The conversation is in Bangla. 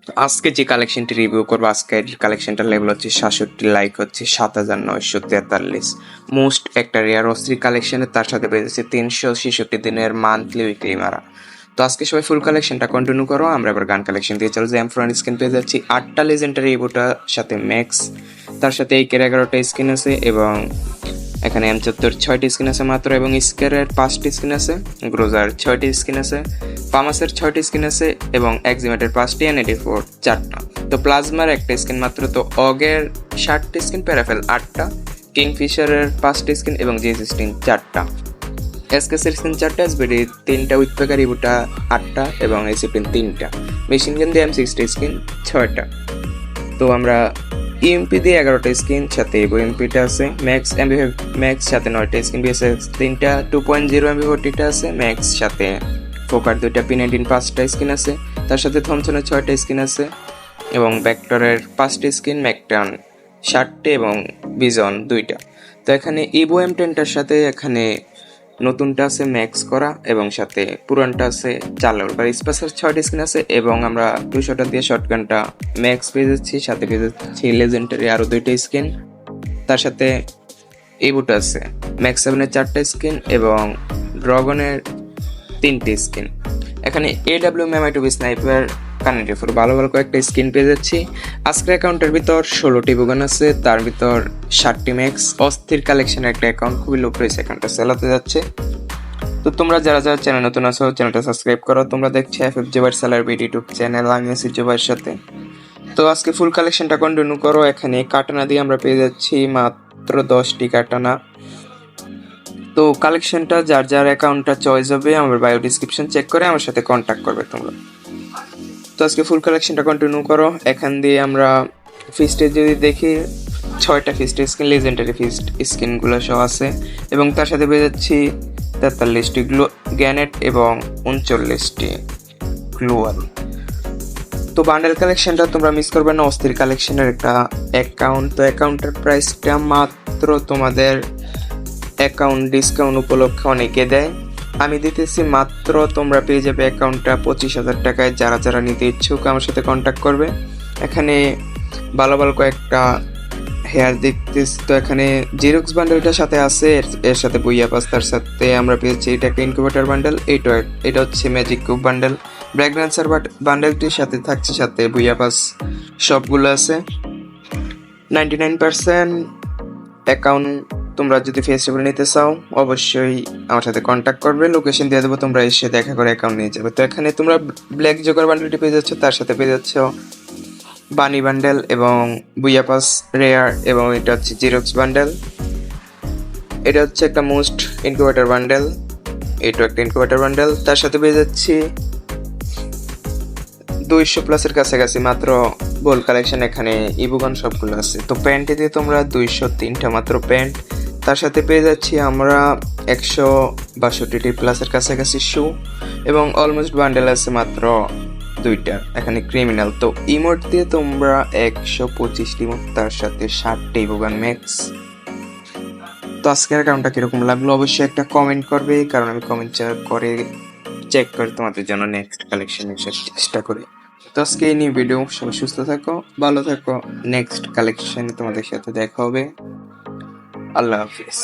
আজকে যে কালেকশনটি রিভিউ করবো, আজকের কালেকশনটার লেভেল হচ্ছে 67, লাইক হচ্ছে 7943। মোস্ট একটা রেয়ার অস্থির কালেকশনের, তার সাথে পেয়েছে 366 দিনের মান্থলি উইকলি মারা। তো আজকে সবাই ফুল কালেকশনটা কন্টিনিউ করো, আমরা এবার গান কালেকশন দিয়ে চলো। যে এমফ্রন স্কিন পেয়ে যাচ্ছি 8টা লেজেন্ডারি ইভোটার সাথে ম্যাক্স, তার সাথে এইকের 11টা স্কিন আছে, এবং এখানে M74 6টি স্কিন আছে মাত্র, এবং স্কেরের 5টি স্কিন আছে, গ্রোজার 6টি স্কিন আছে, ফামাসের 6টি স্কিন আছে, এবং এক্সিমেটের 5টি, NAD4 4টা। তো প্লাজমার একটা স্কিন মাত্র, তো অগের 60টি স্কিন, প্যারাফেল 8টা, কিংফিশারের 5টি স্কিন, এবং জিএস স্কিন 4টা, এসকেসের স্কিন 4টা, এসবিডি 3টা, উইথপেকার ইভোটা 8টা, এবং এসিপিন 3টা, মেশিন গান দিয়ে M60 স্কিন 6টা। তো আমরা ইএমপি দিয়ে 11টা স্কিন, সাথে এভো এমপিটা আছে, ম্যাক্স এমবি ম্যাক্স সাথে 9টা স্কিন, বিএসএক্স 3টা, 2.0 এমবি 40টা আছে, ম্যাক্স সাথে ফোকার 2টা, P19 5টা স্কিন আছে, তার সাথে থমসনের 6টা স্কিন আছে, এবং ভেক্টরের 5টি স্কিন, ম্যাকটন 60টি, এবং বিজন 2টা। তো এখানে ইভো M10টার সাথে এখানে নতুনটা আছে ম্যাক্স করা, এবং সাথে পুরানটা আছে চালানোর পর স্পেশাল 6টি স্কিন আছে, এবং আমরা 200টা দিয়ে শর্টগানটা ম্যাক্স পেয়ে যাচ্ছি, সাথে পেয়ে যাচ্ছি লেজেন্ডারি আরও 2টা স্কিন, তার সাথে ইভোটা আছে ম্যাক্স 7-এর 4টা স্কিন, এবং ড্রাগনের 3টি স্কিন। এখানে AW MMI2B sniper connected for ভালো ভালো কয়েকটা স্কিন পেয়ে যাচ্ছি। আজকের অ্যাকাউন্টের ভিতর 16টি বুগান আছে, তার ভিতর 60টি ম্যাক্স। অস্থির কালেকশনের একটা অ্যাকাউন্ট, খুবই লো প্রাইস অ্যাকাউন্টটা সেল হতে যাচ্ছে। তো তোমরা যারা যারা চ্যানেল নতুন আছো, চ্যানেলটা সাবস্ক্রাইব করো। তোমরা দেখছো FF Zubair seller BD YouTube channel, আমি আছি জোবাইয়ের সাথে। তো আজকে ফুল কালেকশনটা কন্টিনিউ করো। এখানে কাটানা দিয়ে আমরা পেয়ে যাচ্ছি মাত্র 10টি কাটানা। তো কালেকশনটা যার যার অ্যাকাউন্টটা চয়েস হবে, আমার বায়ো ডিসক্রিপশন চেক করে আমার সাথে কন্ট্যাক্ট করবে তোমরা। তো আজকে ফুল কালেকশনটা কন্টিনিউ করো। এখান দিয়ে আমরা ফিস্টে যদি দেখি, 6টা ফিস্ট স্কিন, লেজেন্ডারি ফিস্ট স্কিনগুলো সহ আছে, এবং তার সাথে পেয়ে যাচ্ছি 43টি গ্যানেট এবং 39টি গ্লোয়াল। তো বান্ডেল কালেকশনটা তোমরা মিস করবে না, অস্থির কালেকশনের একটা অ্যাকাউন্ট। তো অ্যাকাউন্টের প্রাইসটা মাত্র তোমাদের অ্যাকাউন্ট ডিসকাউন্ট উপলক্ষে অনেকে দেয়, আমি দিতেছি মাত্র, তোমরা পেয়ে যাবে অ্যাকাউন্টটা 25,000 টাকায়। যারা যারা নিতে ইচ্ছুক আমার সাথে কন্ট্যাক্ট করবে। এখানে ভালো ভালো কয়েকটা হেয়ার দেখতেছি। তো এখানে জিরক্স বান্ডেলটার সাথে আছে, এর সাথে বুইয়া পাস, তার সাথে আমরা পেয়েছি এটা একটা ইনকিউবেটর বান্ডেল, এটা হচ্ছে ম্যাজিক কিউব বান্ডেল। ব্র্যাগন্যান্সার বান্ডেলটির সাথে থাকছে সাথে বুইয়া পাস, সবগুলো আছে। 99% অ্যাকাউন্ট তোমরা যদি ফেস্টিভ্যাল নিতে চাও অবশ্যই আমার সাথে কন্ট্যাক্ট করবে, লোকেশন দিয়ে দেবো, তোমরা এসে দেখা করে অ্যাকাউন্ট নিয়ে যাবে। তো এখানে তোমরা ব্ল্যাক জোকার বান্ডেলটি পেয়ে যাচ্ছ, তার সাথে পেয়ে যাচ্ছ বানি বান্ডেল এবং বুইয়া পাস রেয়ার, এবং এটা হচ্ছে জিরক্স বান্ডেল। এটা হচ্ছে একটা মোস্ট ইনকিউবেটর বান্ডেল, এটাও একটা ইনকিউবেটর বান্ডেল। তার সাথে পেয়ে যাচ্ছি 200+ কাছাকাছি মাত্র বোল কালেকশন, এখানে ইবুগান সবগুলো আছে। তো প্যান্টে দিয়ে তোমরা 203টা মাত্র প্যান্ট, তার সাথে পেয়ে যাচ্ছি আমরা 162+-এর কাছাকাছি শু, এবং অলমোস্ট বান্ডেল আছে মাত্র 2টা এখানে ক্রিমিনাল। তো ইমোট দিয়ে তোমরা 125টি ইমোট, তার সাথে 60টি ইবুগান ম্যাক্স। তো আজকের অ্যাকাউন্টটা কিরকম লাগলো অবশ্যই একটা কমেন্ট করবে, কারণ আমি কমেন্ট চেক করে তোমাদের জন্য নেক্সট কালেকশন আসার চেষ্টা করি। তো আজকে এই নিয়ে ভিডিও, সবাই সুস্থ থাকো, ভালো থাকো, নেক্সট কালেকশন তোমাদের সাথে দেখা হবে। আল্লাহ হাফিজ।